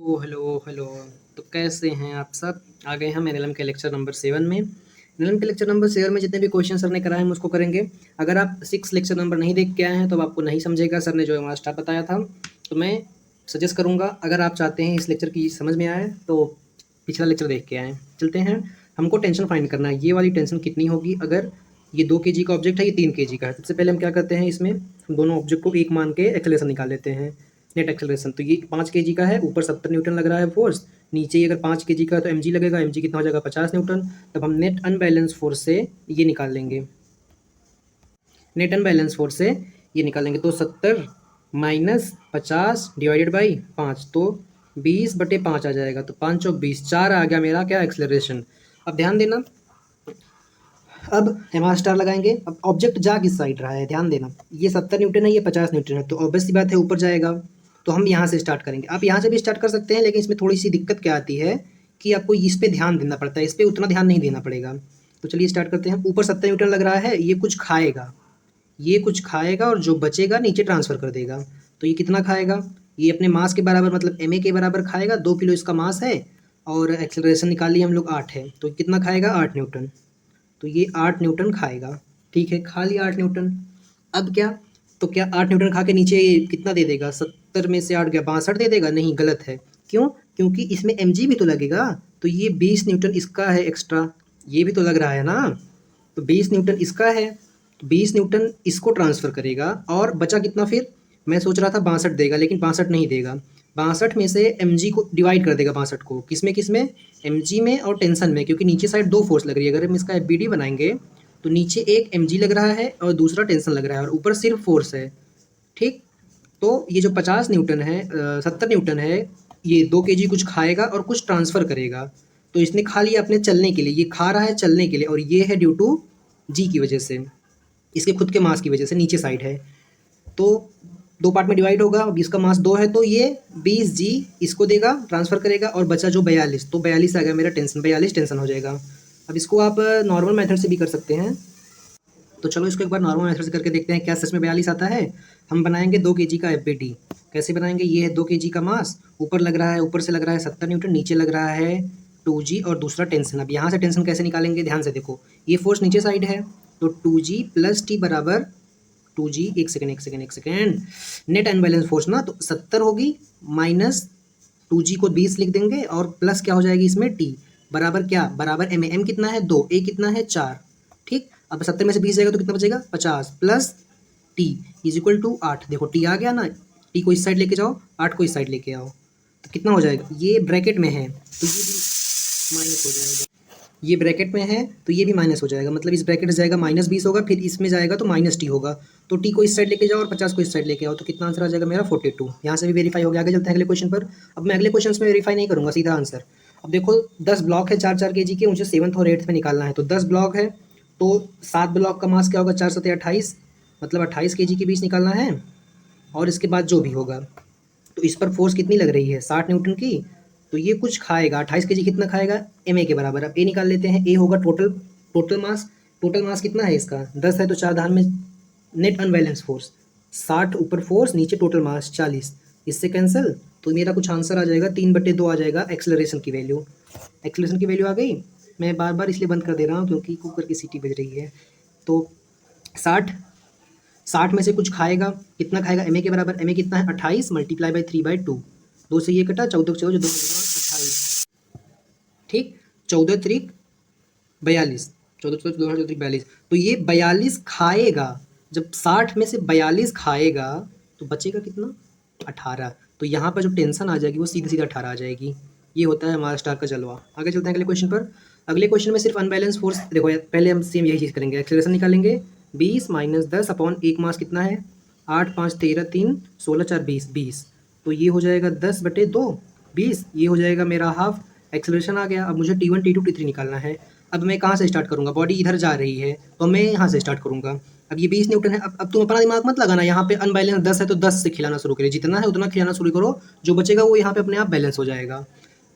ओ hello hello. तो कैसे हैं आप सब? आ गए हम एनएलएम के लेक्चर नंबर 7 में। एनएलएम के लेक्चर नंबर 7 में जितने भी क्वेश्चन सर ने कराए हम उसको करेंगे। अगर आप 6 लेक्चर नंबर नहीं देख के आए हैं तो अब आपको नहीं समझेगा सर ने जो हमारा स्टार्ट बताया था। तो मैं सजेस्ट करूँगा, अगर आप चाहते हैं इस लेक्चर की समझ में आए तो पिछला लेक्चर देख के आएँ। चलते हैं। हमको टेंशन फाइंड करना है, ये वाली टेंशन कितनी होगी अगर ये 2 केजी का ऑब्जेक्ट है, ये 3 केजी का है। सबसे पहले हम क्या करते हैं, इसमें हम दोनों ऑब्जेक्ट को एक मान के एक्सेलरेशन निकाल लेते हैं। नेट एक्सेलरेशन तो ये 5 केजी का है, ऊपर 70 न्यूटन लग रहा है फोर्स। नीचे ये अगर 5 केजी का है तो एमजी लगेगा, एमजी कितना हो जाएगा 50 न्यूटन। तब हम नेट अनबैलेंस फोर्स से ये निकाल लेंगे। नेट अनबैलेंस फोर्स से ये निकालेंगे तो 70 माइनस 50 डिवाइडेड बाई 5 तो 20/5 आ जाएगा। तो 5 और 20 4 आ गया मेरा क्या एक्सेलरेशन। अब ध्यान देना, अब एम स्टार लगाएंगे। अब ऑब्जेक्ट जा किस साइड रहा है ध्यान देना, ये 70 न्यूटन है, ये 50 न्यूटन है, तो ऑब्वियस सी बात है ऊपर जाएगा। तो हम यहाँ से स्टार्ट करेंगे। आप यहाँ से भी स्टार्ट कर सकते हैं, लेकिन इसमें थोड़ी सी दिक्कत क्या आती है कि आपको इस पे ध्यान देना पड़ता है, इस पे उतना ध्यान नहीं देना पड़ेगा। तो चलिए स्टार्ट करते हैं। ऊपर 70 न्यूटन लग रहा है, ये कुछ खाएगा, ये कुछ खाएगा और जो बचेगा नीचे ट्रांसफ़र कर देगा। तो ये कितना खाएगा, ये अपने मास के बराबर मतलब एम ए के बराबर खाएगा। 2 किलो इसका मास है और एक्सेलरेशन निकाल लिया हम लोग 8 है, तो कितना खाएगा 8 न्यूटन। तो ये 8 न्यूटन खाएगा। ठीक है, खा लिया 8 न्यूटन। अब क्या, तो क्या 8 न्यूटन खा के नीचे ये कितना दे देगा, 70 में से 8 गया 62 दे देगा? नहीं, गलत है। क्यों? क्योंकि इसमें एमजी भी तो लगेगा। तो ये 20 न्यूटन इसका है एक्स्ट्रा, ये भी तो लग रहा है ना। तो 20 न्यूटन इसका है, तो 20 न्यूटन इसको ट्रांसफ़र करेगा और बचा कितना फिर? मैं सोच रहा था 62 देगा, लेकिन 62 नहीं देगा। 62 में से एमजी को डिवाइड कर देगा, 62 को किस में एमजी में और टेंशन में, क्योंकि नीचे साइड 2 फोर्स लग रही है। अगर हम इसका एफबीडी बनाएंगे तो नीचे एक एमजी लग रहा है और दूसरा टेंशन लग रहा है और ऊपर सिर्फ फोर्स है। ठीक, तो ये जो 50 न्यूटन है 70 न्यूटन है, ये 2 केजी कुछ खाएगा और कुछ ट्रांसफ़र करेगा। तो इसने खा लिया अपने चलने के लिए, ये खा रहा है चलने के लिए, और ये है ड्यू टू जी की वजह से, इसके खुद के मास की वजह से नीचे साइड है। तो 2 पार्ट में डिवाइड होगा। अब इसका मास 2 है तो ये 20 जी इसको देगा, ट्रांसफ़र करेगा, और बचा जो 42, तो 42 आ गया मेरा टेंशन, 42 टेंशन हो जाएगा। अब इसको आप नॉर्मल मेथड से भी कर सकते हैं। तो चलो इसको एक बार नॉर्मल मेथड से करके देखते हैं क्या सच में 42 आता है। हम बनाएंगे 2 केजी का एफबीडी। कैसे बनाएंगे, ये है 2 केजी का मास, ऊपर लग रहा है, ऊपर से लग रहा है 70 न्यूटन, नीचे लग रहा है 2 जी और दूसरा टेंशन। अब यहाँ से टेंशन कैसे निकालेंगे, ध्यान से देखो, ये फोर्स नीचे साइड है तो 2G प्लस टी बराबर 2G, एक सेकेंड, नेट अनबैलेंस फोर्स ना, तो 70 होगी माइनस 2G को 20 लिख देंगे और प्लस क्या हो जाएगी इसमें टी बराबर क्या, बराबर एम, एम कितना है 2, ए कितना है 4। ठीक, अब 70 में से 20 जाएगा तो कितना बचेगा 50 plus T is equal to 8। देखो टी आ गया ना, टी को इस साइड लेके जाओ, 8 को इस साइड लेके आओ, तो कितना हो जाएगा, ये ब्रैकेट में है तो ये भी माइनस हो जाएगा, ये ब्रैकेट में है तो ये भी माइनस हो जाएगा, मतलब इस ब्रैकेट से जाएगा -20 होगा, फिर इसमें जाएगा तो -t होगा। तो t को इस साइड लेके जाओ और 50 को इस साइड लेके आओ, तो कितना आंसर आ जाएगा मेरा 42। यहाँ से भी वेरीफाई हो गया। आगे चलते हैं अगले क्वेश्चन पर। अब मैं अगले क्वेश्चन में वेरीफाई नहीं करूँगा, सीधा आंसर। अब देखो 10 ब्लॉक है 4-4 केजी के, मुझे 7th और 8th में निकालना है। तो 10 ब्लॉक है तो 7 ब्लॉक का मास क्या होगा, 4 7 28, मतलब 28 केजी के बीच निकालना है। और इसके बाद जो भी होगा, तो इस पर फोर्स कितनी लग रही है 60 न्यूटन की, तो ये कुछ खाएगा 28 केजी, कितना खाएगा एम ए के बराबर। अब ए निकाल लेते हैं, ए होगा टोटल, टोटल मास कितना है इसका 10 है, तो 4 धार में नेट अनबैलेंस फोर्स 60, ऊपर फोर्स नीचे टोटल मास 40, इससे कैंसिल, तो मेरा कुछ आंसर आ जाएगा 3/2 आ जाएगा एक्सेलरेशन की वैल्यू। एक्सेलरेशन की वैल्यू आ गई। मैं बार बार इसलिए बंद कर दे रहा हूँ क्योंकि कुकर की सीटी बज रही है। तो 60 में से कुछ खाएगा, कितना खाएगा एम ए के बराबर, एम ए कितना है 28 मल्टीप्लाई बाई 3/2, 2 से ये कटा, 14 14 2 28। ठीक, 14 त्रिक 42, 14 14 2 14 42, तो ये 42 खाएगा। जब 60 में से 42 खाएगा तो बचेगा कितना 18। तो यहाँ पर जो टेंशन आ जाएगी वो सीधे सीधे 18 आ जाएगी। ये होता है हमारा स्टार का जलवा। आगे चलते हैं अगले क्वेश्चन पर। अगले क्वेश्चन में सिर्फ अनबैलेंस फोर्स देखो, पहले हम सेम यही चीज़ करेंगे, एक्सेलरेशन निकालेंगे। 20 माइनस 10 अपॉन एक मास कितना है 8 5 13 3 16 4 20, 20, तो ये हो जाएगा 10/2 20, ये हो जाएगा मेरा हाफ एक्सेलरेशन आ गया। अब मुझे T1 T2 T3 निकालना है। अब मैं कहाँ से स्टार्ट करूँगा, बॉडी इधर जा रही है तो मैं यहाँ से स्टार्ट करूँगा। अब ये 20 न्यूटन है। अब तुम अपना दिमाग मत लगाना, यहाँ पे अनबैलेंस 10 है तो 10 से खिलाना शुरू करिए, जितना है उतना खिलाना शुरू करो, जो बचेगा वो यहाँ पे अपने आप बैलेंस हो जाएगा।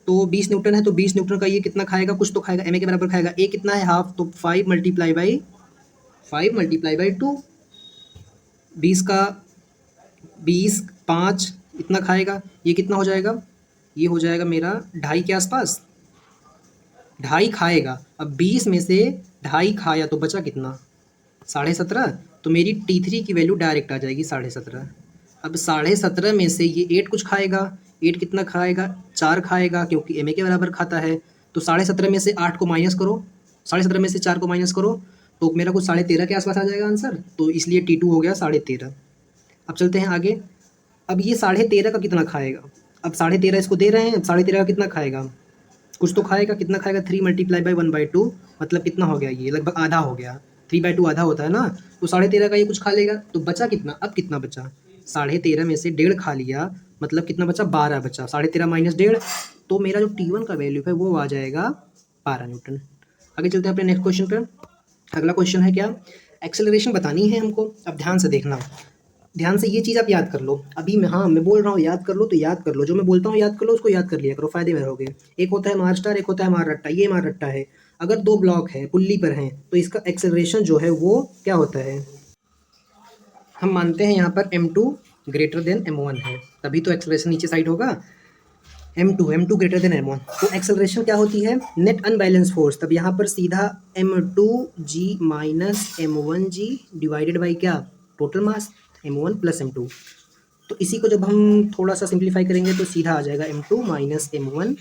तो 20 न्यूटन है तो 20 न्यूटन का ये कितना खाएगा, कुछ तो खाएगा, एम ए के बराबर खाएगा। ए कितना है हाफ, तो 5 मल्टीप्लाई बाई 2, 20 का 20 5 इतना खाएगा, ये कितना हो जाएगा ये हो जाएगा मेरा 2.5 के आसपास, 2.5 खाएगा। अब 20 में से 2.5 खाया तो बचा कितना, 17.5। तो मेरी T3 की वैल्यू डायरेक्ट आ जाएगी 17.5। अब 17.5 में से ये 8 कुछ खाएगा, 8 कितना खाएगा, 4 खाएगा, क्योंकि MA के बराबर खाता है। तो 17.5 में से 8 को माइनस करो, 17.5 में से 4 को माइनस करो, तो मेरा कुछ 13.5 के आसपास आ जाएगा आंसर। तो इसलिए T2 हो गया 13.5। अब चलते हैं आगे। अब ये 13.5 का कितना खाएगा, अब 13.5 इसको दे रहे हैं, अब 13.5 का कितना खाएगा, कुछ तो खाएगा, कितना खाएगा, 3 मल्टीप्लाई बाई 1/2, मतलब कितना हो गया, ये लगभग आधा हो गया, 3/2 आधा होता है ना। तो 13.5 का ये कुछ खा लेगा, तो बचा कितना, अब कितना बचा, 13.5 में से 1.5 खा लिया, मतलब कितना बचा, 12 बचा, 13.5 माइनस 1.5, तो मेरा जो T1 का वैल्यू है वो आ जाएगा 12 न्यूटन। आगे चलते हैं अपने नेक्स्ट क्वेश्चन पे। अगला क्वेश्चन है क्या, एक्सेलरेशन बतानी है हमको। अब ध्यान से देखना, ध्यान से ये चीज़ आप याद कर लो। अभी मैं बोल रहा हूँ याद कर लो, तो याद कर लो, जो मैं बोलता हूँ याद कर लो, उसको याद कर लिया करो, फायदे में रहोगे। एक होता है मार स्टार, एक होता है मार रट्टा। ये मार रट्टा है, अगर 2 ब्लॉक है पुल्ली पर हैं तो इसका एक्सेलरेशन जो है वो क्या होता है, हम मानते हैं यहाँ पर M2 ग्रेटर देन M1 है, तभी तो एक्सेलरेशन नीचे साइड होगा। M2 ग्रेटर देन M1, तो एक्सेलरेशन क्या होती है, नेट अनबैलेंस फोर्स। तब यहाँ पर सीधा M2G minus M1G divided by क्या, total mass M1 plus M2। तो इसी को जब हम थोड़ा सा सिंप्लीफाई करेंगे तो सीधा आ जाएगा M2 minus M1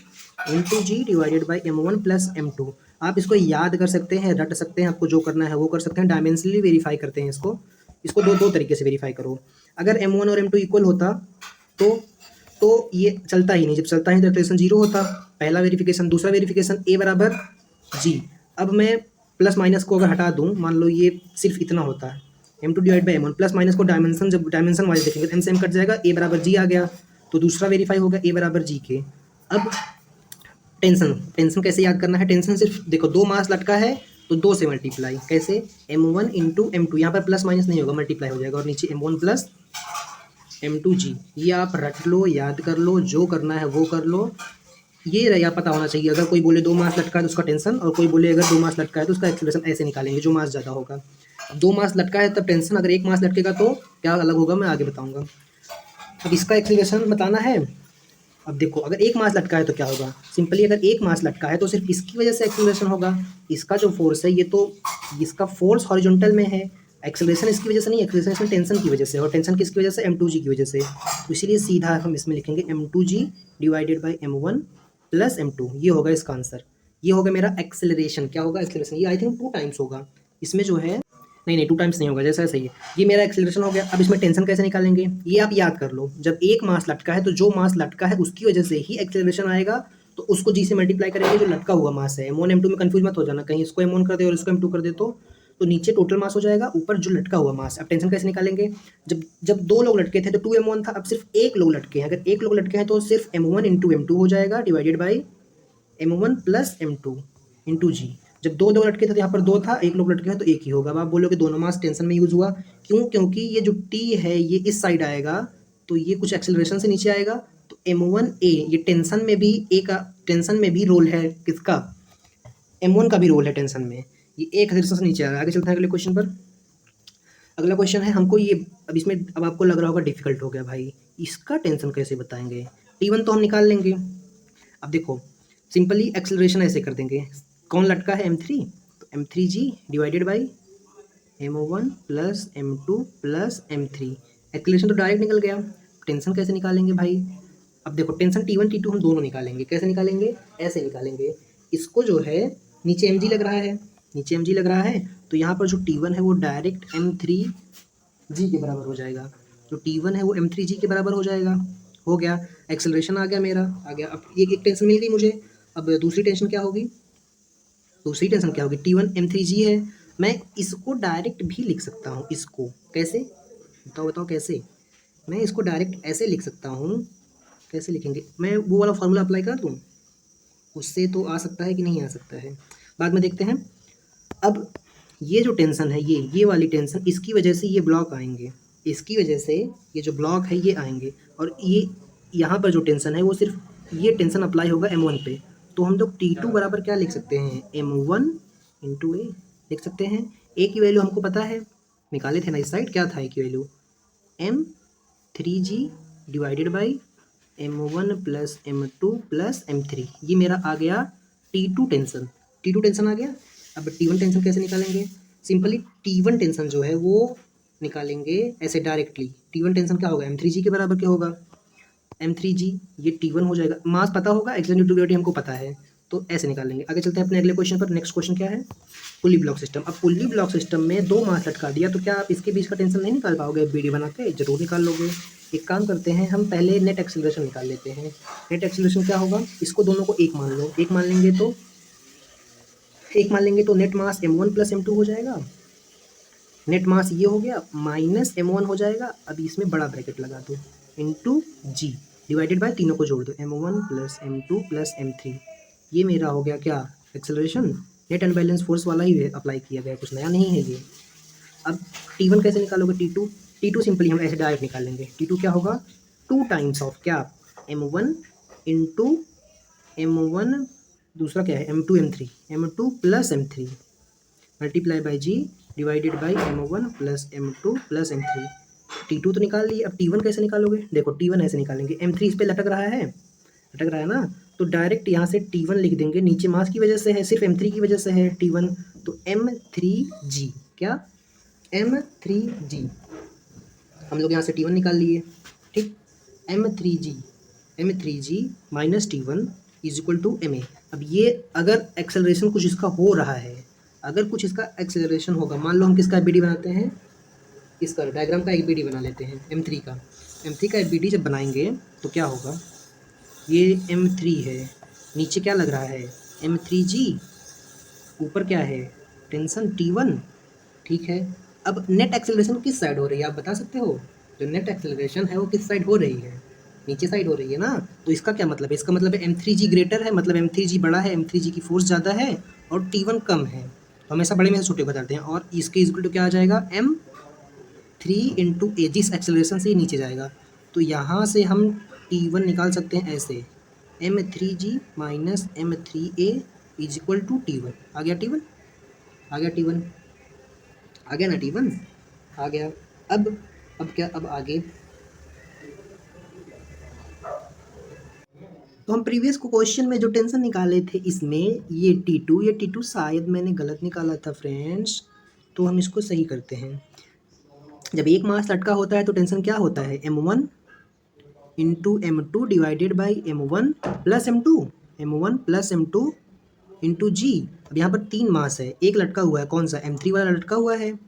into ji divided by M1 plus M2। आप इसको याद कर सकते हैं, रट सकते हैं, आपको जो करना है वो कर सकते हैं। डायमेंशनली वेरीफाई करते हैं इसको, इसको दो तरीके से वेरीफाई करो। अगर M1 और M2 इक्वल होता तो ये चलता ही नहीं, जब चलता है तो एक्सप्रेशन 0 होता, पहला वेरिफिकेशन। दूसरा वेरिफिकेशन A बराबर G। अब मैं प्लस माइनस को अगर हटा दूँ, मान लो ये सिर्फ इतना होता है, M2 divide by M1, plus minus को डायमेंशन, जब डायमेंशन वाइज देखेंगे तो M से M कट जाएगा, A बराबर G आ गया, तो दूसरा वेरीफाई होगा A बराबर G के। अब टेंशन कैसे याद करना है, टेंशन सिर्फ देखो 2 मास लटका है तो 2 से मल्टीप्लाई, कैसे, M1 इंटू M2, यहाँ पर प्लस माइनस नहीं होगा, मल्टीप्लाई हो जाएगा, और नीचे M1 प्लस M2G। ये आप रट लो, याद कर लो, जो करना है वो कर लो। ये रहा पता होना चाहिए, अगर कोई बोले 2 मास लटका है तो उसका टेंशन, और कोई बोले अगर 2 मास लटका है तो उसका एक्सेलरेशन, ऐसे निकालेंगे जो मास ज़्यादा होगा। 2 मास लटका है तब टेंशन, अगर 1 मास लटकेगा तो क्या अलग होगा, मैं आगे बताऊंगा। अब इसका एक्सेलरेशन बताना है। अब देखो अगर 1 मास लटका है तो क्या होगा, सिंपली अगर 1 मास लटका है तो सिर्फ इसकी वजह से एक्सेलरेशन होगा। इसका जो फोर्स है ये तो, इसका फोर्स हॉरिजॉन्टल में है, एक्सेलरेशन इसकी वजह से नहीं, एक्सेलरेशन टेंशन की वजह से, और टेंशन किसकी वजह से, M2G की वजह से। तो इसीलिए सीधा हम इसमें लिखेंगे M2G divided by M1 plus M2, ये होगा इसका आंसर। ये होगा मेरा एक्सेलरेशन। क्या होगा एक्सेलरेशन, ये आई थिंक 2 टाइम्स होगा इसमें जो है, नहीं 2 टाइम्स नहीं होगा, जैसा सही है। ये मेरा एक्सेलरेशन हो गया। अब इसमें टेंशन कैसे निकालेंगे, ये आप याद कर लो। जब 1 मास लटका है तो जो मास लटका है उसकी वजह से ही एक्सेलरेशन आएगा, तो उसको G से मल्टीप्लाई करेंगे जो लटका हुआ मास है। M1 M2 में कंफ्यूज मत हो जाना, कहीं इसको M1 कर दे और इसको M2 कर दे तो नीचे टोटल मास हो जाएगा, ऊपर जो लटका हुआ मास। अब टेंशन कैसे निकालेंगे, जब 2 लोग लटके थे तो 2M1 था, अब सिर्फ 1 लोग लटके हैं, अगर 1 लोग लटके हैं तो सिर्फ M1 इंटू M2 हो जाएगा divided by M1 plus M2 into g. जब 2 लोग लटके थे तो यहाँ पर 2 था, 1 लोग लटके हैं तो 1 ही होगा। अब आप बोलोगे दोनों मास टेंशन में यूज हुआ, क्यों, क्योंकि ये जो T है ये इस साइड आएगा तो ये कुछ एक्सेलरेशन से नीचे आएगा, तो M1A ये टेंशन में भी A का, टेंशन में भी रोल है किसका, M1 का भी रोल है टेंशन में, ये एक एक्सेलरेशन से नीचे आएगा। आगे चलते हैं अगले क्वेश्चन पर। अगला क्वेश्चन है हमको ये, अब इसमें अब आपको लग रहा होगा डिफिकल्ट हो गया भाई, इसका टेंशन कैसे बताएंगे। T1 तो हम निकाल लेंगे। अब देखो सिंपली एक्सेलरेशन ऐसे कर देंगे, कौन लटका है M3, तो M3G divided by M1 plus M2 plus M3। Acceleration तो डायरेक्ट निकल गया, टेंशन कैसे निकालेंगे भाई। अब देखो टेंशन T1 T2 हम दोनों निकालेंगे, कैसे निकालेंगे, ऐसे निकालेंगे। इसको जो है नीचे mg लग रहा है, नीचे mg लग रहा है, तो यहाँ पर जो T1 है वो डायरेक्ट M3G के बराबर हो जाएगा, जो T1 है वो M3G के बराबर हो जाएगा। हो गया, एक्सेलरेशन आ गया मेरा, आ गया। अब ये एक टेंशन मिल गई मुझे। अब दूसरी टेंशन क्या होगी, दूसरी टेंशन क्या होगी, T1 M3G है, मैं इसको डायरेक्ट भी लिख सकता हूँ। इसको कैसे, बताओ कैसे, मैं इसको डायरेक्ट ऐसे लिख सकता हूँ। कैसे लिखेंगे, मैं वो वाला फार्मूला अप्लाई कर दूँ, उससे तो आ सकता है कि नहीं आ सकता है, बाद में देखते हैं। अब ये जो टेंशन है, ये वाली टेंशन, इसकी वजह से ये ब्लॉक आएंगे, इसकी वजह से ये जो ब्लॉक है ये आएंगे, और ये यहाँ पर जो टेंशन है वो सिर्फ ये टेंशन अप्लाई होगा M1 पे। तो हम लोग T2 बराबर क्या लिख सकते हैं, M1 इंटू A लिख सकते हैं। A की वैल्यू हमको पता है, निकाले थे ना इस साइड, क्या था A की value, M3G divided by m1 plus m2 plus m3, ये मेरा आ गया T2 टेंशन। T2 टेंशन आ गया। अब T1 टेंशन कैसे निकालेंगे? सिंपली T1 टेंशन जो है वो निकालेंगे ऐसे डायरेक्टली। T1 टेंशन क्या होगा? m3g के बराबर क्या होगा? m3g, ये T1 हो जाएगा। मास पता होगा, एक्सेलरेशन ड्यू टू ग्रेविटी हमको पता है, तो ऐसे निकाल लेंगे। आगे चलते हैं अपने अगले क्वेश्चन पर। नेक्स्ट क्वेश्चन क्या है? पुली ब्लॉक सिस्टम। अब पुली ब्लॉक सिस्टम में दो मास लटका दिया, तो क्या आप इसके बीच का टेंशन नहीं निकाल पाओगे? बीडी बना के जरूर निकाल लोगे। एक काम करते हैं, हम पहले नेट एक्सेलरेशन निकाल लेते हैं। नेट एक्सेलरेशन क्या होगा? इसको दोनों को एक मान लो। एक मान लेंगे तो नेट मास m1 प्लस m2 हो जाएगा। नेट मास ये हो गया, माइनस m1 हो जाएगा। अभी इसमें बड़ा ब्रैकेट लगा दो, इंटू जी, डिवाइडेड बाय तीनों को जोड़ दो, m1 plus m2 plus m3। ये मेरा हो गया क्या? एक्सेलरेशन। नेट अनबैलेंस फोर्स वाला ही अप्लाई किया गया, कुछ नया नहीं है ये। अब T1 कैसे निकालोगे? T2 सिंपली हम ऐसे डायरेक्ट निकालेंगे। T2 क्या होगा? 2 टाइम्स ऑफ क्या? m1 इंटू m1, दूसरा क्या है? m2 plus m3 multiply by G divided by m1 plus m2 plus m3। T2 तो निकाल लिए। अब T1 कैसे निकालोगे? देखो T1 ऐसे निकालेंगे, m3 इस पे लटक रहा है ना, तो डायरेक्ट यहाँ से T1 लिख देंगे। नीचे मास की वजह से है, सिर्फ m3 की वजह से है T1, तो m3g। क्या? m3g। हम लोग यहाँ से T1 निकाल लिए, ठीक। m3g minus T1 is equal to ma। अब ये अगर एक्सेलरेशन कुछ इसका हो रहा है, अगर कुछ इसका एक्सेलरेशन होगा, मान लो हम किसका बीडी बनाते हैं, इसका डायग्राम का एक बीडी बना लेते हैं, m3 का एक बीडी जब बनाएंगे तो क्या होगा? ये m3 है, नीचे क्या लग रहा है? m3g, ऊपर क्या है? टेंशन T1, ठीक है। अब नेट एक्सेलरेशन किस साइड हो रही है, आप बता सकते हो? जो नेट एक्सेलरेशन है वो किस साइड हो रही है? नीचे साइड हो रही है ना। तो इसका क्या मतलब है? इसका मतलब है m3g ग्रेटर है, मतलब m3g बड़ा है, m3g की फोर्स ज़्यादा है और T1 कम है। तो हमेशा बड़े में से छोटे बताते हैं। और इसके इक्वल टू क्या आ जाएगा? m3 इंटू ए, जिस एक्सेलरेशन से नीचे जाएगा। तो यहाँ से हम T1 निकाल सकते हैं ऐसे, m3g minus m3a is equal to T1। आ गया T1, आ गया T1, आ गया ना T1, आ गया। अब क्या? अब आगे तो हम प्रीवियस को क्वेश्चन में जो टेंशन निकाले थे, इसमें ये T2 शायद मैंने गलत निकाला था फ्रेंड्स, तो हम इसको सही करते हैं। जब एक मास लटका होता है तो टेंशन क्या होता है? m1 into m2 divided by m1 plus m2 into g. अब यहाँ पर 3 मास है, एक लटका हुआ है, कौन सा? m3 वाला लटका हुआ है।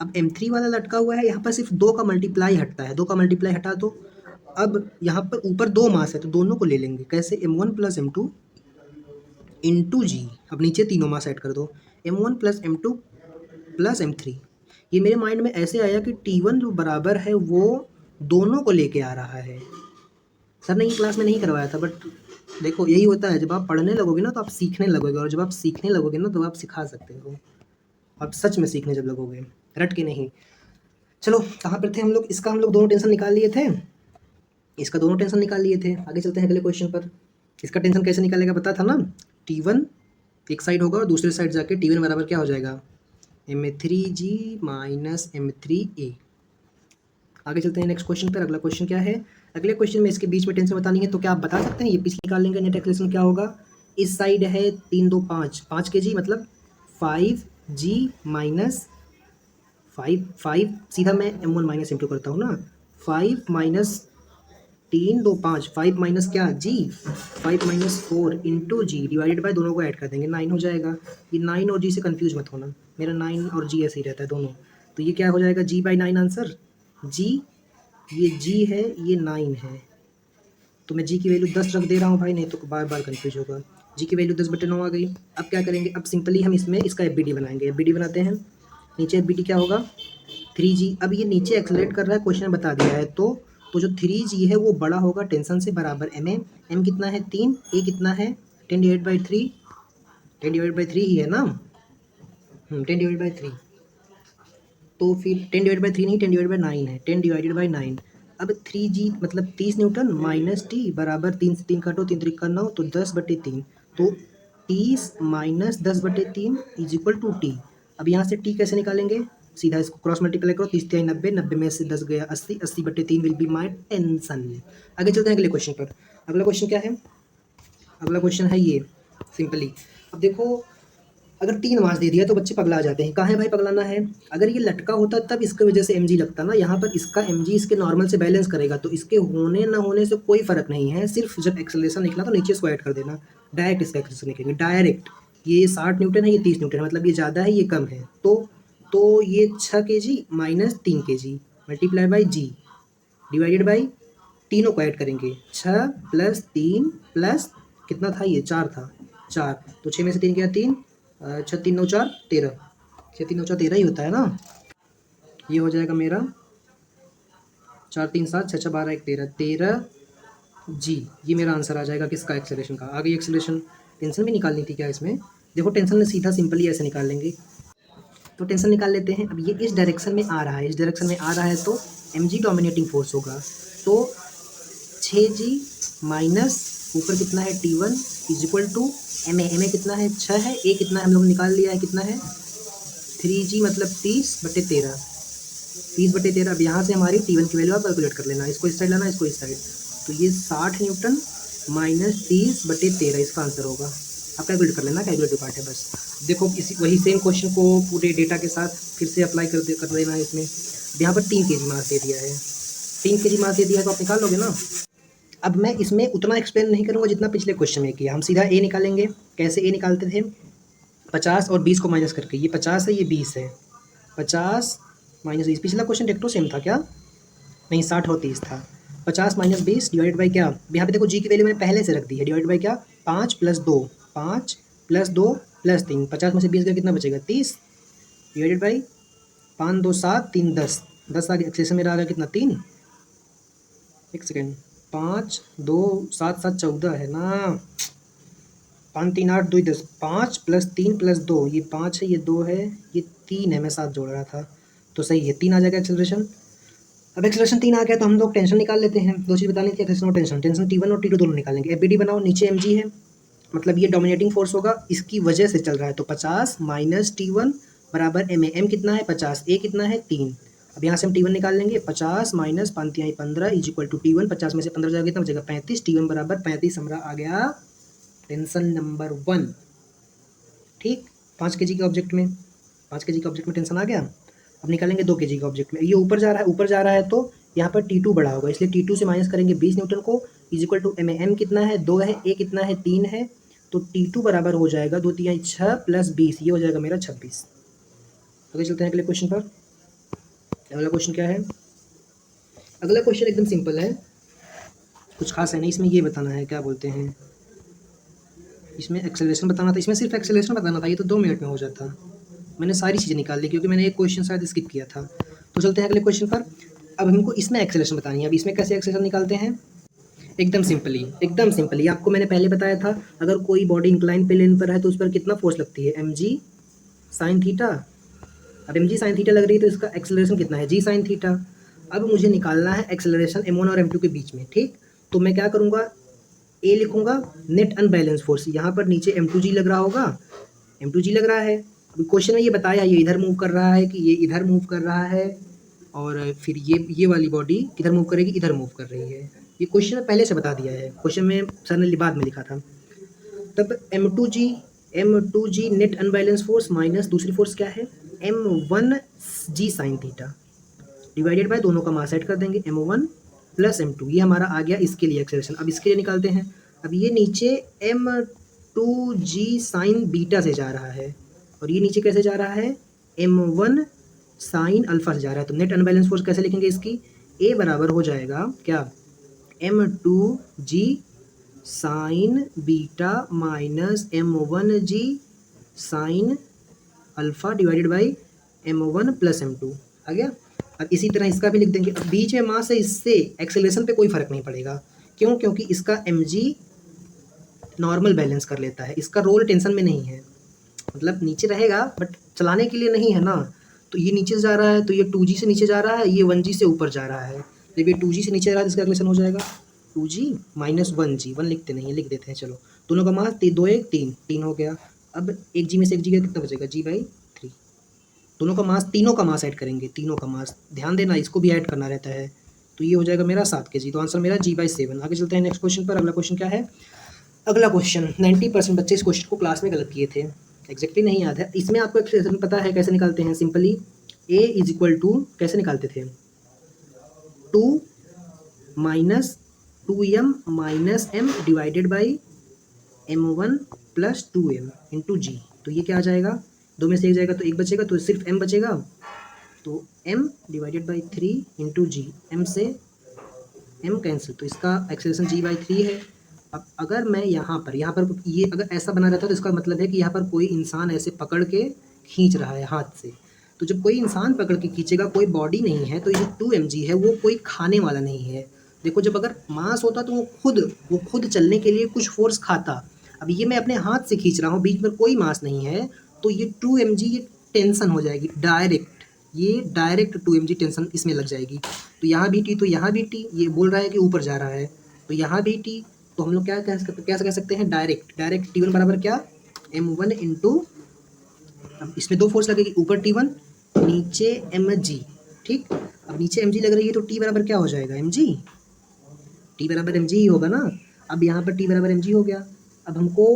अब m3 वाला लटका हुआ है, यहाँ पर सिर्फ 2 का मल्टीप्लाई हटता है, 2 का मल्टीप्लाई हटा दो। अब यहाँ पर ऊपर 2 मास है तो दोनों को ले लेंगे, कैसे? m1 plus m2 into g. अब नीचे तीनों मास ऐड कर दो, m1 plus m2 plus m3। ये मेरे माइंड में ऐसे आया कि T1 जो बराबर है वो दोनों को लेके आ रहा है। सर ने ये क्लास में नहीं करवाया था, बट देखो यही होता है, जब आप पढ़ने लगोगे ना तो आप सीखने लगोगे, और जब आप सीखने लगोगे ना तो आप सिखा सकते हो। आप सच में सीखने जब लगोगे, रट के नहीं। चलो कहाँ पर थे हम लोग? इसका हम लोग दोनों टेंशन निकाल लिए थे, इसका दोनों टेंशन निकाल लिए थे। आगे चलते हैं अगले क्वेश्चन पर। इसका टेंशन कैसे निकालेगा पता था ना? T1 एक साइड होगा और दूसरे साइड जाके T1 बराबर क्या हो जाएगा? m3g minus m3a। आगे चलते हैं नेक्स्ट क्वेश्चन पर। अगला क्वेश्चन क्या है? अगले क्वेश्चन में इसके बीच में टेंशन बतानी है, तो क्या आप बता सकते हैं? ये पीछे निकाल लेंगे, नेट एक्सेलरेशन क्या होगा? इस साइड है 3 2 5 kg, मतलब 5g माइनस 5 सीधा मैं m1 माइनस m2 करता हूँ ना, 5 माइनस 3 2 5, 5 माइनस क्या? G, 5 minus 4 into ji divided by, दोनों को ऐड कर देंगे, 9 हो जाएगा। ये 9 और जी से कंफ्यूज मत होना, मेरा 9 और जी ऐसे ही रहता है दोनों। तो ये क्या हो जाएगा? जी बाई 9 आंसर। जी, ये जी है, ये 9 है, तो मैं जी की वैल्यू 10 रख दे रहा हूँ भाई, नहीं तो बार बार कंफ्यूज होगा। जी की वैल्यू 10/9 आ गई। अब क्या करेंगे? अब सिंपली हम इसमें इसका एफ बनाएंगे। एफ बनाते हैं, नीचे एफ क्या होगा? 3g। अब ये नीचे एक्सलेट कर रहा है, क्वेश्चन बता दिया है, तो जो 3g है वो बड़ा होगा टेंशन से बराबर m कितना है? 3, a कितना है? 10/3, 10/3 ही है ना, 10/3। तो फिर 10/3 नहीं, 10/9 है, 10/9। अब 3g मतलब 30 न्यूटन माइनस टी बराबर 3 से 3 काटो, 3 3 9, तो 10/3। तो 30 minus 10/3 is equal to T. अब यहाँ से टी कैसे निकालेंगे? सीधा इसको क्रॉस मल्टीप्लाई करो, 30 3 90, 90 में से 10 गया 80, 80/3 विल बी माई टेंशन। आगे चलते हैं अगले क्वेश्चन पर। अगला क्वेश्चन क्या है? अगला क्वेश्चन है ये सिंपली। अब देखो, अगर 3 मार्क्स दे दिया तो बच्चे पगला जाते हैं। कहाँ है भाई पगलाना है? अगर ये लटका होता तब इसकी वजह से mg लगता ना, यहाँ पर इसका mg इसके नॉर्मल से बैलेंस करेगा, तो इसके होने ना होने से कोई फर्क नहीं है। सिर्फ जब एक्सेलरेशन निकला तो नीचे इसको ऐड कर देना, डायरेक्ट इसका एक्सेलरेशन निकलेंगे डायरेक्ट। ये 60 न्यूटन है, ये 30 न्यूटन है, मतलब ये ज़्यादा है ये कम है, तो ये 6 kg minus 3 kg multiply by G divided by तीनों को ऐड करेंगे, 6 + 3 प्लस कितना था ये 4 था, 4 तो 6 में से 3 गया 3, 6 3 9 4 13, 6 3 9 4 13 ही होता है ना। ये हो जाएगा मेरा 4 3 7 6 6 12 1 13, 13 जी। ये मेरा आंसर आ जाएगा किसका? एक्सेलरेशन का। आगे एक्सेलरेशन टेंशन भी निकालनी थी क्या इसमें? देखो टेंशन में सीधा सिंपली ऐसे निकाल लेंगे, तो टेंशन निकाल लेते हैं। अब ये इस डायरेक्शन में आ रहा है, इस डायरेक्शन में आ रहा है तो mg डोमिनेटिंग फोर्स होगा, तो 6g माइनस ऊपर कितना है T1 is equal to ma कितना है 6 है, a कितना है हम लोग निकाल लिया है कितना है 3g मतलब 30/13, 30/13। अब यहाँ से हमारी T1 की वैल्यू आप कैलकुलेट कर लेना, इसको इस साइड लाना, इसको इस साइड, तो ये 60 न्यूटन माइनस 30/13 इसका आंसर होगा। आप कैलकुलेट कर लेना, कैलकुलेटिव पार्ट है बस। देखो इसी वही सेम क्वेश्चन को पूरे डेटा के साथ फिर से अप्लाई कर देना है इसमें। यहाँ पर 3 kg मास दे दिया है, 3 kg मास दे दिया है तो आप निकाल लोगे ना। अब मैं इसमें उतना एक्सप्लेन नहीं करूँगा जितना पिछले क्वेश्चन में किया। हम सीधा ए निकालेंगे। कैसे ए निकालते थे? 50 और 20 को माइनस करके, ये 50 है ये 20 है, 50 माइनस 20। पिछला क्वेश्चन डेक्टो सेम था क्या? नहीं, 60 और 30 था। 50 माइनस 20 डिवाइड बाई क्या? यहाँ पे देखो जी की वैल्यू मैंने पहले से रख दी है, डिवाइड बाई क्या? 5 + 2, 5 + 2 + 3, 50 में से 20 गया कितना बचेगा 30, डिवाइडेड बाई 5 2 7 3 10, 10 आ गया। एक्सेशन मेरा आ गया कितना 3, एक सेकेंड, 5 2 7 7 14 है ना, 5 3 8 2 10, 5 + 3 + 2, ये 5 है ये 2 है ये 3 है, मैं 7 जोड़ रहा था तो सही है, 3 आ जाएगा एक्सेलरेशन। अब एक्सेलरेशन 3 आ गया तो हम लोग टेंशन निकाल लेते हैं। दो चीज़ बतानी थी, एक्सेलरेशन और टेंशन। टेंशन T1 और T2 दोनों निकालेंगे। एबीडी बनाओ, नीचे mg है, मतलब ये डोमिनेटिंग फोर्स होगा, इसकी वजह से चल रहा है, तो 50 माइनस T1 बराबर ma, m कितना है 50, a कितना है 3। अब यहाँ से हम T1 निकाल लेंगे, 50 minus 5 15 is equal to T1, 50 में से 15 जाएगा कितना बचेगा 35, T1 बराबर 35 हमारा आ गया टेंशन नंबर 1। ठीक, 5 kg के ऑब्जेक्ट में, 5 kg के ऑब्जेक्ट में टेंशन आ गया। अब निकालेंगे 2 kg का ऑब्जेक्ट में, ये ऊपर जा रहा है, ऊपर जा रहा है तो यहाँ पर T2 बड़ा होगा, इसलिए T2 से माइनस करेंगे 20 न्यूटन को, इज इक्वल टू m कितना है 2 है, a कितना है 3 है, तो T2 बराबर हो जाएगा 2 3 6 + 20, ये हो जाएगा मेरा 26। आगे चलते हैं अगले क्वेश्चन पर। अगला क्वेश्चन क्या है? अगला क्वेश्चन एकदम सिंपल है, कुछ खास है नहीं इसमें। ये बताना है क्या बोलते हैं, इसमें एक्सेलरेशन बताना था, इसमें सिर्फ एक्सेलरेशन बताना था, ये तो 2 मिनट में हो जाता। मैंने सारी चीज़ें निकाल ली क्योंकि मैंने एक क्वेश्चन शायद स्किप किया था। तो चलते हैं अगले क्वेश्चन पर। अब हमको इसमें एक्सेलरेशन बतानी है। अब इसमें कैसे एक्सेलरेशन निकालते हैं? एकदम सिंपली, एकदम सिंपली। आपको मैंने पहले बताया था, अगर कोई बॉडी इंक्लाइन प्लेन पर है तो उस पर कितना फोर्स लगती है mg sin थीटा। अब mg sin थीटा लग रही है तो इसका एक्सेलरेशन कितना है g sin थीटा। अब मुझे निकालना है एक्सेलरेशन m1 और m2 के बीच में। ठीक, तो मैं क्या करूँगा, a लिखूँगा नेट अनबैलेंस फोर्स, यहाँ पर नीचे m2g लग रहा होगा, m2g लग रहा है। क्वेश्चन में ये बताया ये इधर मूव कर रहा है कि ये इधर मूव कर रहा है, और फिर ये वाली बॉडी किधर मूव करेगी, इधर मूव कर रही है। ये क्वेश्चन में पहले से बता दिया है, क्वेश्चन में सर ने बाद में लिखा था। तब m2g net unbalance force minus दूसरी फोर्स क्या है m1g sin theta, divided by दोनों का मास ऐड कर देंगे m1 + m2, ये हमारा आ गया इसके लिए एक्सेलरेशन। अब इसके लिए निकालते हैं। अब ये नीचे m2g sin बीटा से जा रहा है और ये नीचे कैसे जा रहा है m1 sin अल्फा से जा रहा है, तो नेट अनबैलेंस फोर्स कैसे लिखेंगे इसकी, a बराबर हो जाएगा क्या m2g sin beta minus m1g sin alpha divided by m1 + m2 आ गया। अब इसी तरह इसका भी लिख देंगे। अब बीच में मास है, इससे एक्सेलरेशन पे कोई फर्क नहीं पड़ेगा। क्यों? क्योंकि इसका mg नॉर्मल बैलेंस कर लेता है, इसका रोल टेंशन में नहीं है, मतलब नीचे रहेगा बट चलाने के लिए नहीं है ना। तो ये नीचे जा रहा है तो ये 2g से नीचे जा रहा है, ये 1g से ऊपर जा रहा है। जब ये 2g से नीचे जा रहा है इसका एक्सेलरेशन हो जाएगा 2g माइनस 1g, 1 लिखते नहीं है, लिख देते हैं चलो। दोनों का मास 2 1 3 3 हो गया। अब 1g में से 1g का कितना बचेगा g/3, दोनों का मास, तीनों का मास ऐड करेंगे, तीनों का मास, ध्यान देना इसको भी ऐड करना रहता है। तो ये हो जाएगा मेरा 7 kg। तो आंसर मेरा G/7। आगे चलते हैं नेक्स्ट क्वेश्चन पर। अगला क्वेश्चन क्या है? अगला क्वेश्चन 90% बच्चे इस क्वेश्चन को क्लास में गलत किए थे, एग्जैक्टली नहीं याद है। इसमें आपको एक्सप्रेशन पता है कैसे निकालते हैं? Simply A is equal to कैसे निकालते थे? 2 minus 2m minus m divided by m1 plus 2m into g. तो ये क्या आ जाएगा? दो में से एक जाएगा तो एक बचेगा, तो सिर्फ m बचेगा। तो m divided by 3 into G, m से m कैंसिल, तो इसका एक्सेलरेशन G/3 है। अब अगर मैं यहाँ पर ये अगर ऐसा बना रहता तो इसका मतलब है कि यहाँ पर कोई इंसान ऐसे पकड़ के खींच रहा है हाथ से। तो जब कोई इंसान पकड़ के खींचेगा, कोई बॉडी नहीं है, तो ये 2mg है वो कोई खाने वाला नहीं है। देखो जब अगर मास होता तो वो खुद चलने के लिए कुछ फोर्स खाता। अब ये मैं अपने हाथ से खींच रहा हूँ, बीच में कोई मास नहीं है, तो ये 2mg ये टेंशन हो जाएगी डायरेक्ट, ये डायरेक्ट 2mg टेंशन इसमें लग जाएगी। तो यहाँ भी टी तो यहाँ भी टी, ये बोल रहा है कि ऊपर जा रहा है, तो यहाँ भी टी। तो हम लोग क्या कह सकते हैं? डायरेक्ट T1 बराबर क्या? m1 इंटू, अब इसमें दो फोर्स लगेगी, ऊपर T1 नीचे mg, ठीक। अब नीचे mg लग रही है तो T बराबर क्या हो जाएगा? mg, T बराबर mg ही होगा ना। अब यहाँ पर T बराबर mg हो गया। अब हमको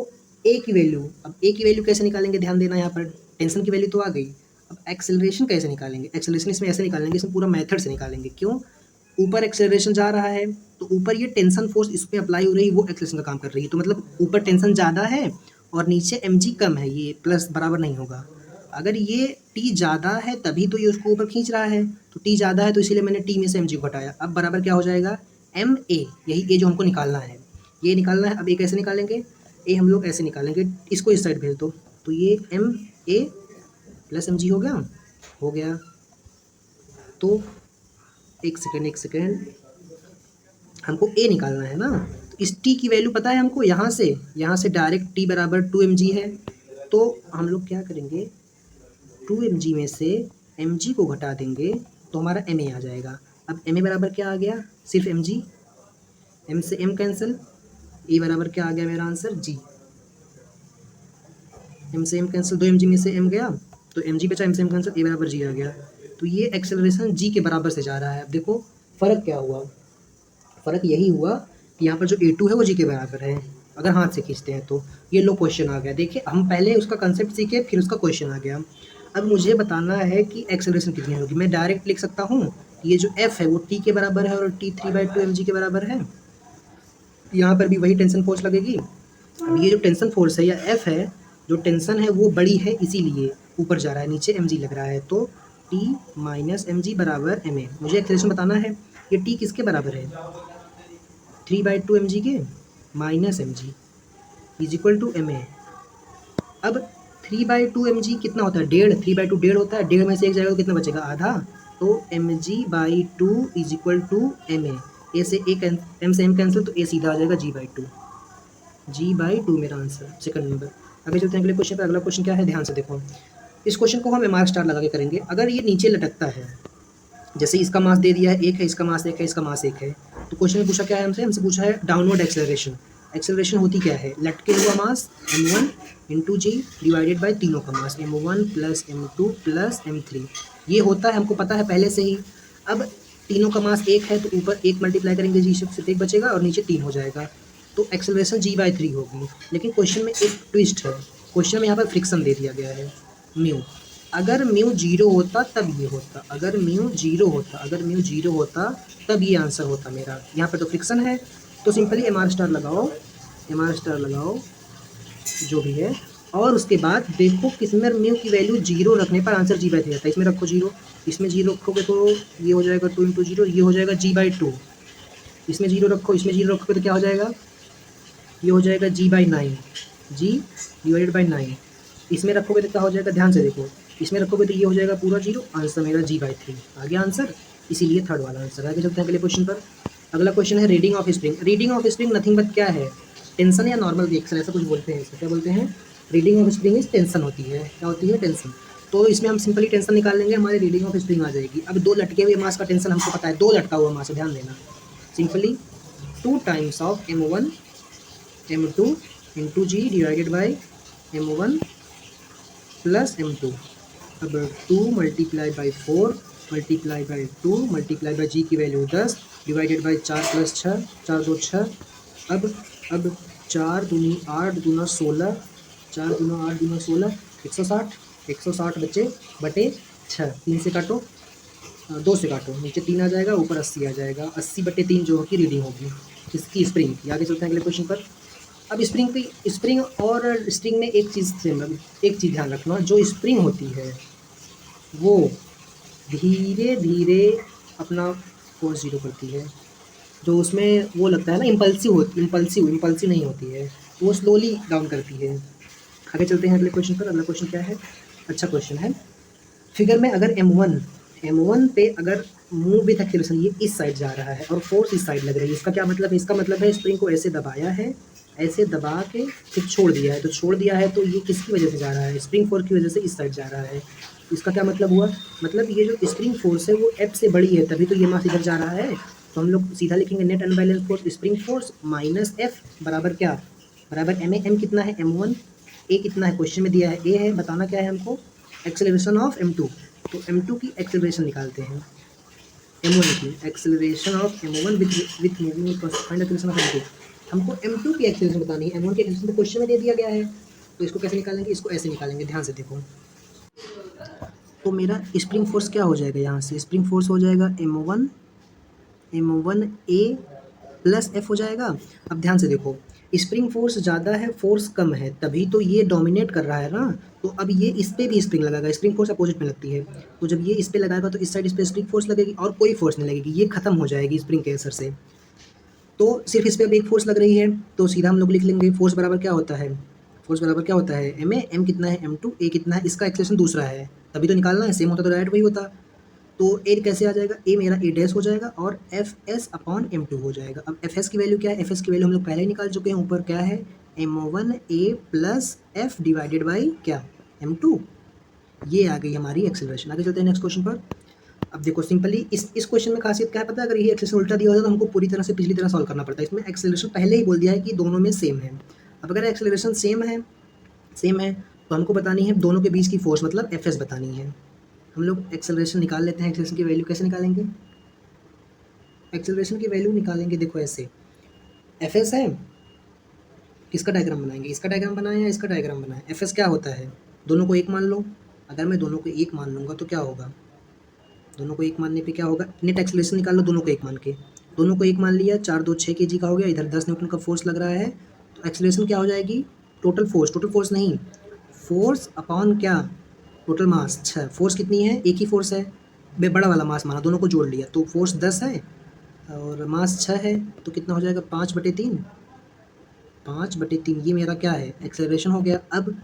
A की वैल्यू कैसे निकालेंगे? ध्यान देना, यहाँ पर टेंशन की वैल्यू तो आ गई। अब एक्सेलरेशन कैसे निकालेंगे? एक्सेलरेशन इसमें ऐसे निकालेंगे, इसमें पूरा मेथड से निकालेंगे। क्यों? ऊपर एक्सेलरेशन जा रहा है तो ऊपर ये टेंशन फोर्स इस पर अप्लाई हो रही है, वो एक्सेलरेशन का काम कर रही है। तो मतलब ऊपर टेंशन ज़्यादा है और नीचे mg कम है, ये प्लस बराबर नहीं होगा। अगर ये T ज़्यादा है तभी तो ये उसको ऊपर खींच रहा है, तो T ज़्यादा है तो इसीलिए मैंने T में से mg को घटाया। अब बराबर क्या हो जाएगा? ma, यही A जो हमको निकालना है, ये निकालना है। अब A कैसे निकालेंगे? A हम लोग ऐसे निकालेंगे, इसको इस साइड भेज दो, तो ये ma प्लस mg हो गया। तो एक सेकेंड, हमको A निकालना है ना। तो इस T की वैल्यू पता है हमको, यहाँ से डायरेक्ट T बराबर 2mg है। तो हम लोग क्या करेंगे? 2mg में से mg को घटा देंगे तो हमारा ma आ जाएगा। अब ma बराबर क्या आ गया? सिर्फ mg, m से m कैंसिल, a बराबर क्या आ गया मेरा आंसर? g। m से m कैंसिल, 2mg में से m गया तो mg बचा, m से m कैंसिल, a बराबर g आ गया। तो ये एक्सेलरेशन g के बराबर से जा रहा है। अब देखो फ़र्क क्या हुआ? फ़र्क यही हुआ कि यहाँ पर जो A2 है वो G के बराबर है, अगर हाथ से खींचते हैं तो। ये लो क्वेश्चन आ गया। देखिए हम पहले उसका कंसेप्ट सीखे, फिर उसका क्वेश्चन आ गया। अब मुझे बताना है कि एक्सेलरेशन कितनी होगी। मैं डायरेक्ट लिख सकता हूँ, ये जो F है वो T के बराबर है और T 3/2mg के बराबर है। यहाँ पर भी वही टेंशन फोर्स लगेगी। अब ये जो टेंशन फोर्स है या F है, जो टेंशन है वो बड़ी है, इसीलिए ऊपर जा रहा है, नीचे mg लग रहा है। तो T माइनस mg बराबर ma। मुझे एक्सेलरेशन बताना है, ये T किसके बराबर है? 3/2mg के माइनस mg is equal to ma। अब 3/2mg कितना होता है? 1.5, 3/2 1.5 होता है। 1.5 में से एक जाएगा तो कितना बचेगा? आधा। तो mg/2 is equal to ma। a से एक m से m कैंसिल, तो a सीधा आ जाएगा g/2। g/2 मेरा आंसर, सेकंड नंबर। आगे चलते हैं अगले क्वेश्चन पर। अगला क्वेश्चन क्या है? ध्यान से देखो, इस क्वेश्चन को हम MR स्टार लगा के करेंगे। अगर ये नीचे लटकता है, जैसे इसका मास दे दिया है 1 है, इसका मास 1 है, इसका मास 1 है, तो क्वेश्चन में पूछा क्या है हमसे पूछा है डाउनवर्ड एक्सेलरेशन। एक्सेलरेशन होती क्या है? लटके हुआ mass m1 into ji divided by तीनों का मास m1 plus m2 plus m3, ये होता है, हमको पता है पहले से ही। अब तीनों का मास 1 है तो ऊपर 1 मल्टीप्लाई करेंगे, जी सिर्फ 1 बचेगा और नीचे 3 हो जाएगा, तो एक्सेलरेशन G/3 होगी। लेकिन क्वेश्चन में एक ट्विस्ट है, क्वेश्चन में यहाँ पर फ्रिक्शन दे दिया गया है म्यू। अगर म्यू 0 होता तब ये होता, अगर म्यू 0 होता तब ये आंसर होता मेरा। यहाँ पर तो फ्रिक्शन है, तो सिंपली MR स्टार लगाओ जो भी है। और उसके बाद देखो किसमें म्यू की वैल्यू 0 रखने पर आंसर G/3 आता है। इसमें रखो 0, इसमें 0 रखोगे तो ये हो जाएगा 2 × 0, ये हो जाएगा G/2। इसमें 0 रखो, इसमें 0 रखोगे तो क्या हो जाएगा? ये हो जाएगा G/9, G डिवाइडेड बाई 9। इसमें रखोगे तो क्या हो जाएगा? ध्यान से देखो, इसमें रखोगे तो ये हो जाएगा पूरा 0, आंसर मेरा G/3 आ गया आंसर, इसीलिए थर्ड वाला आंसर। आगे चलते हैं अगले क्वेश्चन पर। अगला क्वेश्चन है reading of spring. Reading of spring nothing but क्या है? टेंशन या नॉर्मल रिएक्शन, ऐसा कुछ बोलते हैं। इसे क्या बोलते हैं? Reading of spring is tension होती है। क्या होती है? टेंशन। तो इसमें हम सिंपली टेंशन निकाल लेंगे, हमारी रीडिंग ऑफ स्प्रिंग आ जाएगी। अब 2 लटके हुए मास का टेंशन हमको पता है, 2 लटका हुआ मास, ध्यान देना। Simply 2 times of m1 m2 into ji divided by m1 plus m2। अब 2 multiply by 4 multiply by 2 multiply by g की वैल्यू 10 डिवाइडेड बाई 4 प्लस 6 4 2 6। अब 4 दूनी 8 दूना 16 4 दूना 8 दूना 16 160 बच्चे बटे 6। 3 से काटो 2 से काटो, नीचे 3 आ जाएगा, ऊपर 80 आ जाएगा। 80 बटे 3 जो होगी रीडिंग होगी इसकी स्प्रिंग की। आगे चलते हैं अगले क्वेश्चन पर। अब स्प्रिंग और स्ट्रिंग में एक चीज़ ध्यान रखना, जो स्प्रिंग होती है वो धीरे धीरे अपना फोर्स जीरो करती है। जो उसमें वो लगता है ना इम्पल्सिव नहीं होती है, वो स्लोली डाउन करती है। आगे चलते हैं अगले क्वेश्चन पर। अगला क्वेश्चन क्या है, अच्छा क्वेश्चन है। फिगर में अगर M1 पे अगर मूव विथ एक्सेलरेशन ये इस साइड जा रहा है और फोर्स इस साइड लग रही है, इसका क्या मतलब है? इसका मतलब है स्प्रिंग को ऐसे दबाया है, ऐसे दबा के फिर छोड़ दिया है। तो छोड़ दिया है तो ये किसकी वजह से जा रहा है? स्प्रिंग फोर्स की वजह से इस साइड जा रहा है। इसका क्या मतलब हुआ? मतलब ये जो स्प्रिंग फोर्स है वो F से बड़ी है, तभी तो ये मास इधर जा रहा है। तो हम लोग सीधा लिखेंगे net unbalance force spring force minus F बराबर क्या? बराबर M कितना है? M1। A कितना है? क्वेश्चन में दिया है A है, बताना क्या है हमको? Acceleration of M2। तो M2 की एक्सेलरेशन निकालते हैं, M1 की acceleration of M1 with moving find acceleration of M2। हमको M2 की एक्सेलरेशन बतानी है, M1 की एक्सेलरेशन तो क्वेश्चन में दे दिया गया है। तो इसको कैसे निकालेंगे? इसको ऐसे निकालेंगे, ध्यान से देखो। तो मेरा स्प्रिंग फोर्स क्या हो जाएगा? यहाँ से स्प्रिंग फोर्स हो जाएगा M1 A प्लस F हो जाएगा। अब ध्यान से देखो, स्प्रिंग फोर्स ज़्यादा है, फोर्स कम है, तभी तो ये डोमिनेट कर रहा है ना। तो अब ये इस पे भी स्प्रिंग लगाएगा, स्प्रिंग फोर्स अपोजिट में लगती है। तो जब ये इस पे लगाएगा तो इस साइड इस पे स्प्रिंग फोर्स लगेगी और कोई फोर्स नहीं लगेगी, ये खत्म हो जाएगी स्प्रिंग के असर से। तो सिर्फ इस पे अब एक फोर्स लग रही है, तो सीधा हम लोग लिख लेंगे फोर्स बराबर क्या होता है? फोर्स बराबर क्या होता है? M कितना है? M2। A कितना है? इसका एक्सेलरेशन दूसरा है, तभी तो निकालना है। सेम होता तो डायरेक्ट वही होता। तो A कैसे आ जाएगा? A मेरा A डैश हो जाएगा और Fs अपॉन M2 हो जाएगा। अब Fs की वैल्यू क्या है? Fs की वैल्यू हम लोग पहले ही निकाल चुके हैं, ऊपर क्या है? M1 A plus F divided by क्या? M2। ये आ गई हमारी एक्सेलरेशन। आगे चलते हैं नेक्स्ट क्वेश्चन पर। अब देखो सिंपली इस क्वेश्चन में खासियत क्या है पता है? अगर ये एक्सेलरेशन उल्टा दिया होता तो हमको पूरी तरह से पिछली तरह सॉल्व करना पड़ता है। इसमें एक्सेलरेशन पहले ही बोल दिया है कि दोनों में सेम है। अब अगर एक्सेलरेशन सेम है तो हमको बतानी है दोनों के बीच की फोर्स, मतलब Fs बतानी है। हम लोग एक्सेलरेशन निकाल लेते हैं। एक्सेलरेशन की वैल्यू कैसे निकालेंगे? एक्सेलरेशन की वैल्यू निकालेंगे, देखो ऐसे Fs है, किसका डायग्राम बनाएंगे? इसका डायग्राम बनाएं या इसका डायग्राम बनाएं? Fs क्या होता है? दोनों को एक मान लो। अगर मैं दोनों को एक मान लूँगा तो क्या होगा? दोनों को एक मानने पे क्या होगा? नेट एक्सेलरेशन निकाल लो दोनों को एक मान के। दोनों को एक मान लिया, 4 2 6 kg का हो गया, इधर 10 न्यूटन का फोर्स लग रहा है। तो एक्सेलरेशन क्या हो जाएगी? टोटल फोर्स नहीं, फोर्स अपॉन क्या? टोटल मास 6। फोर्स कितनी है? एक ही फोर्स है, बड़ा वाला मास माना, दोनों को जोड़ लिया तो फोर्स 10 है और मास 6 है। तो कितना हो जाएगा? 5/3। 5/3 ये मेरा क्या है? एक्सेलरेशन हो गया। अब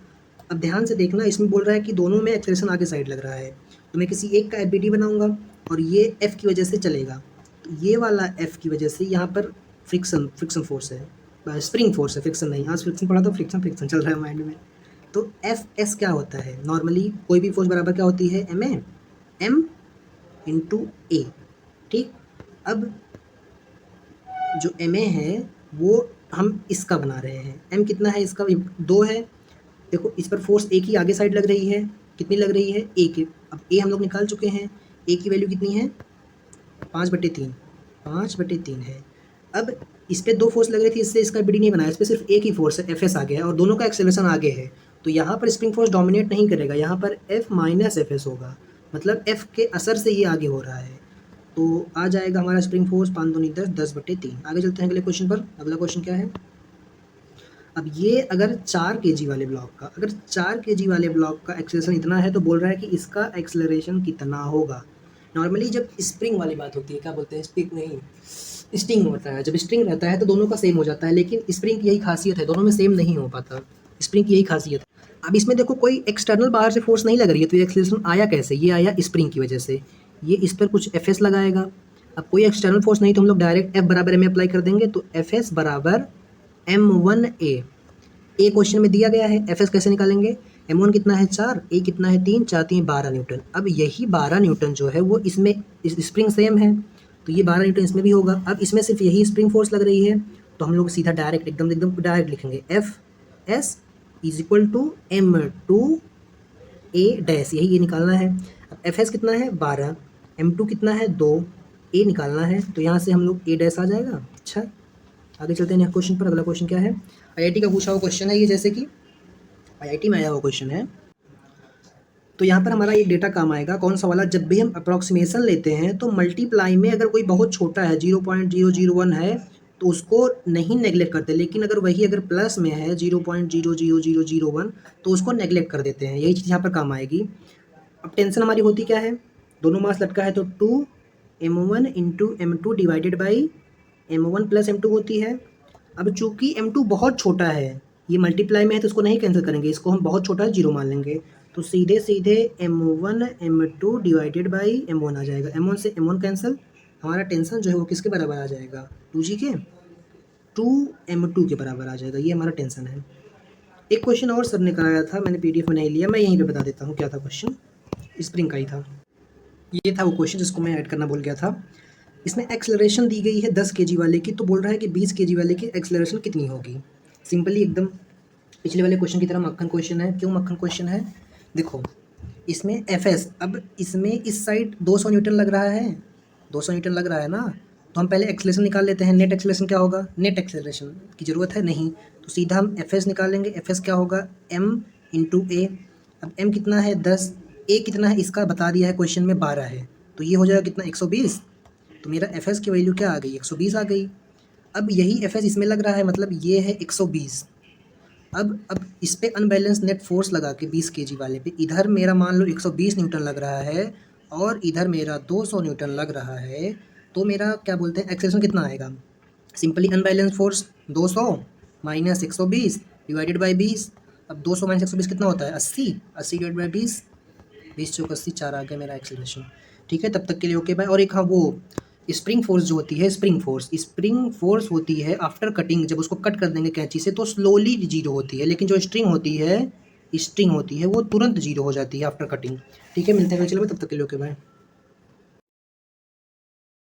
ध्यान से देखना, इसमें बोल रहा है कि दोनों में एक्सेलरेशन आगे साइड लग रहा है, तो मैं किसी एक का FBD बनाऊंगा और ये F की वजह से चलेगा। तो ये वाला F की वजह से यहाँ पर फ्रिक्शन फोर्स है, स्प्रिंग फोर्स है, फ्रिक्शन नहीं। आज फ्रिक्शन पढ़ा तो फ्रिक्शन चल रहा है माइंड में। तो Fs क्या होता है? नॉर्मली कोई भी फोर्स बराबर क्या होती है? M into A। ठीक, अब जो MA है वो हम इसका बना रहे हैं। M कितना है? इसका 2 है। देखो इस पर फोर्स A की आगे साइड लग रही है, कितनी लग रही है? A की। अब A हम लोग निकाल चुके हैं, A की वैल्यू कितनी है? 5/3 है। अब इस पर 2 फोर्स लग रही थी, इससे इसका BD नहीं बनाया, इस पर सिर्फ एक ही फोर्स है, Fs आ गया है और दोनों का एक्सेलरेशन आगे है। तो यहाँ पर स्प्रिंग फोर्स डोमिनेट नहीं करेगा, यहाँ पर F माइनस Fs होगा, मतलब F के असर से ये आगे हो रहा है। तो आ जाएगा हमारा स्प्रिंग फोर्स 5 दूनी 10, 10/3। आगे चलते हैं अगले क्वेश्चन पर। अगला क्वेश्चन क्या है? अब ये अगर 4 kg वाले ब्लॉक का, अगर 4 kg वाले ब्लॉक का एक्सेलरेशन इतना है तो बोल रहा है कि इसका एक्सेलरेशन कितना होगा। नॉर्मली जब स्प्रिंग वाली बात होती है, क्या बोलते हैं? स्प्रिंग नहीं, स्ट्रिंग होता है। जब स्ट्रिंग रहता है तो दोनों का सेम हो जाता है, लेकिन स्प्रिंग की यही खासियत है, दोनों में सेम नहीं हो पाता। स्प्रिंग की यही खासियत है। अब इसमें देखो कोई एक्सटर्नल बाहर से फोर्स नहीं लग रही है, तो ये एक्सेलरेशन आया कैसे? ये आया स्प्रिंग की वजह से। ये इस पर कुछ Fs लगाएगा। अब कोई एक्सटर्नल फोर्स नहीं तो हम लोग डायरेक्ट F बराबर M अप्लाई कर देंगे, तो Fs बराबर M1A। ए क्वेश्चन में दिया गया है, Fs कैसे निकालेंगे? M1 कितना है? 4, A कितना है? 3, 4 3 12 न्यूटन। अब यही 12 न्यूटन जो है वो इसमें स्प्रिंग सेम है, तो ये 12 न्यूटन इसमें भी होगा। अब इसमें सिर्फ यही स्प्रिंग फोर्स लग रही है, तो हम लोग सीधा डायरेक्ट एकदम डायरेक्ट लिखेंगे Fs is equal to M2 A dash, यही ये निकालना है। अब एफ एस कितना है 12, M2 कितना है 2, ए निकालना है, तो यहाँ से हम लोग ए डैश आ जाएगा। अच्छा आगे चलते हैं नेक्स्ट क्वेश्चन पर। अगला क्वेश्चन क्या है, आईआईटी का पूछा हुआ क्वेश्चन है ये, जैसे कि आईआईटी में आया हुआ क्वेश्चन है। तो यहाँ पर हमारा एक डेटा काम आएगा, कौन सा वाला, जब भी हम अप्रॉक्सीमेशन लेते हैं तो मल्टीप्लाई में अगर कोई बहुत छोटा है 0.001 है तो उसको नहीं नेगलेक्ट करते, लेकिन अगर वही अगर प्लस में है 0.00001 तो उसको नेगलेक्ट कर देते हैं। यही चीज़ यहाँ पर काम आएगी। अब टेंशन हमारी होती क्या है, दोनों मास लटका है तो 2m1 into M2 divided by M1 plus M2 होती है। अब चूंकि M2 बहुत छोटा है, ये मल्टीप्लाई में है तो इसको नहीं कैंसिल करेंगे, इसको हम बहुत छोटा है 0 मान लेंगे, तो सीधे सीधे M1 M2 divided by M1 आ जाएगा। M1 से M1 कैंसिल, हमारा टेंशन जो है वो किसके बराबर आ जाएगा, 2G के, 2m2 के बराबर आ जाएगा। ये हमारा टेंशन है। एक क्वेश्चन और सर ने कराया था, मैंने PDF में नहीं लिया, मैं यहीं पे बता देता हूँ क्या था क्वेश्चन, स्प्रिंग का ही था। ये था वो क्वेश्चन जिसको मैं ऐड करना भूल गया था। इसमें एक्सेलरेशन दी गई है 10 kg वाले की, तो बोल रहा है कि 20 kg वाले की एक्सेलरेशन कितनी होगी। सिंपली एकदम पिछले वाले क्वेश्चन की तरह मक्खन क्वेश्चन है। क्यों मक्खन क्वेश्चन है, देखो इसमें एफएस, अब इसमें इस साइड 200 न्यूटन लग रहा है, 200 न्यूटन लग रहा है ना, तो हम पहले एक्सेलरेशन निकाल लेते हैं। नेट एक्सेलरेशन क्या होगा, नेट एक्सेलरेशन की ज़रूरत है नहीं, तो सीधा हम एफएस निकालेंगे। एफएस क्या होगा, m इंटू ए। अब m कितना है 10, a कितना है इसका बता दिया है क्वेश्चन में 12 है, तो ये हो जाएगा कितना 120, तो मेरा एफएस की वैल्यू क्या आ गई 120 आ गई। अब यही एफएस इसमें लग रहा है, मतलब ये है 120। अब इस पे अनबैलेंस नेट फोर्स लगा के 20 kg वाले पे, इधर मेरा मान लो 120 न्यूटन लग रहा है और इधर मेरा 200 न्यूटन लग रहा है, तो मेरा क्या बोलते हैं एक्सेलरेशन कितना आएगा, simply unbalance force 200 minus 120 divided by 20। अब 200 माइनस 120 कितना होता है 80, 80 डिवाइड बाई 20, 20 चौक 80, 4 आ गया मेरा एक्सेलरेशन। ठीक है, तब तक के लिए ओके बाय। और एक हाँ वो स्प्रिंग फोर्स जो होती है, स्प्रिंग फोर्स होती है आफ्टर कटिंग, जब उसको कट कर देंगे कैंची से तो स्लोली जीरो होती है, लेकिन जो स्ट्रिंग होती है वो तुरंत जीरो हो जाती है आफ्टर कटिंग। ठीक है, मिलते हैं चलो, तब तक के लिए ओके बाय।